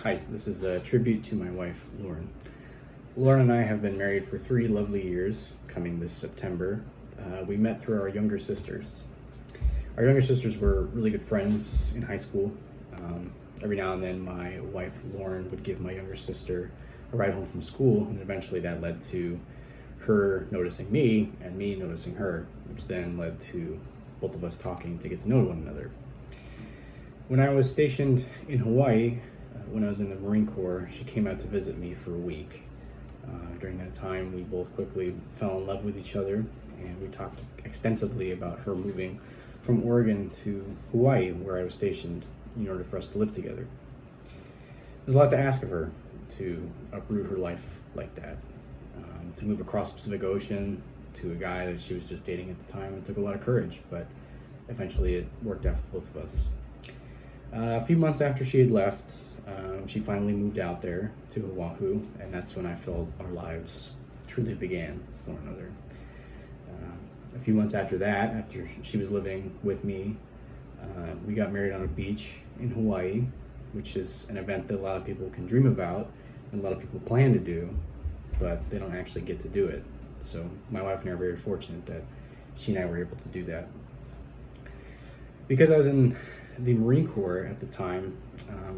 Hi, this is a tribute to my wife, Lauren. Lauren and I have been married for 3 lovely years, coming this September. We met through our younger sisters. Our younger sisters were really good friends in high school. Every now and then, my wife, Lauren, would give my younger sister a ride home from school, and eventually that led to her noticing me and me noticing her, which then led to both of us talking to get to know one another. When I was stationed in Hawaii, when I was in the Marine Corps, she came out to visit me for a week. During that time, we both quickly fell in love with each other, and we talked extensively about her moving from Oregon to Hawaii, where I was stationed, in order for us to live together. There's a lot to ask of her to uproot her life like that, to move across the Pacific Ocean to a guy that she was just dating at the time. It took a lot of courage, but eventually it worked out for both of us. A few months after she had left, she finally moved out there to Oahu, and that's when I felt our lives truly began with one another. A few months after that, after she was living with me, we got married on a beach in Hawaii, which is an event that a lot of people can dream about and a lot of people plan to do, but they don't actually get to do it. So my wife and I are very fortunate that she and I were able to do that. Because I was in the Marine Corps at the time,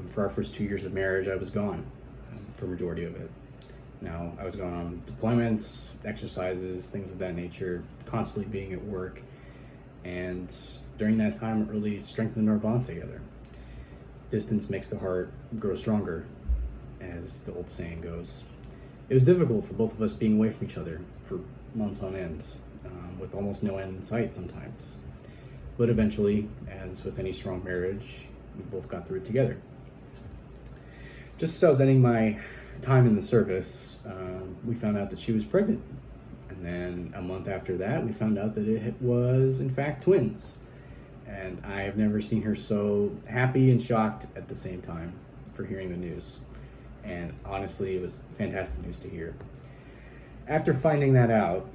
for our first 2 years of marriage, I was gone for a majority of it. Now, I was going on deployments, exercises, things of that nature, constantly being at work. And during that time, it really strengthened our bond together. Distance makes the heart grow stronger, as the old saying goes. It was difficult for both of us being away from each other for months on end, with almost no end in sight sometimes. But eventually, as with any strong marriage, we both got through it together. Just as I was ending my time in the service, we found out that she was pregnant. And then a month after that, we found out that it was, in fact, twins. And I have never seen her so happy and shocked at the same time for hearing the news. And honestly, it was fantastic news to hear. After finding that out,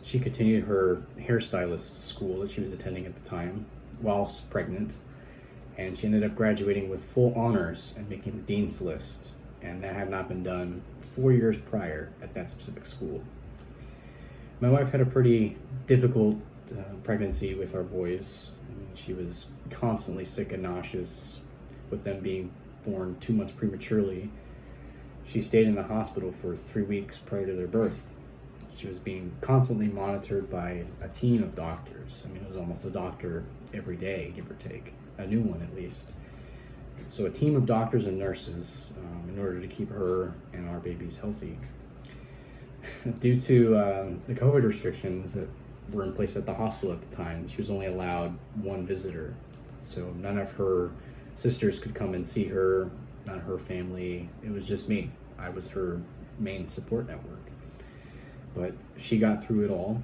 she continued her hairstylist school that she was attending at the time whilst pregnant. And she ended up graduating with full honors and making the dean's list. And that had not been done 4 years prior at that specific school. My wife had a pretty difficult pregnancy with our boys. She was constantly sick and nauseous with them being born 2 months prematurely. She stayed in the hospital for 3 weeks prior to their birth. She was being constantly monitored by a team of doctors. It was almost a doctor every day, give or take, a new one at least. So a team of doctors and nurses in order to keep her and our babies healthy. Due to the COVID restrictions that were in place at the hospital at the time, she was only allowed one visitor. So none of her sisters could come and see her, not her family. It was just me. I was her main support network. But she got through it all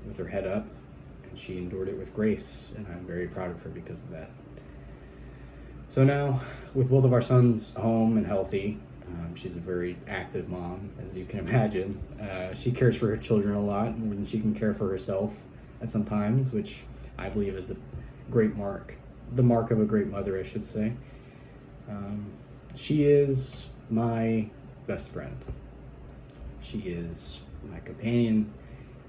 with her head up, and she endured it with grace, and I'm very proud of her because of that. So now, with both of our sons home and healthy, she's a very active mom, as you can imagine. She cares for her children a lot, more than she can care for herself at some times, which I believe is a great mark. The mark of a great mother, I should say. She is my best friend. She is my companion,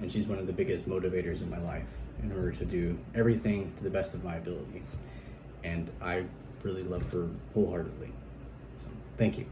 and she's one of the biggest motivators in my life in order to do everything to the best of my ability. And I really love her wholeheartedly. So, thank you.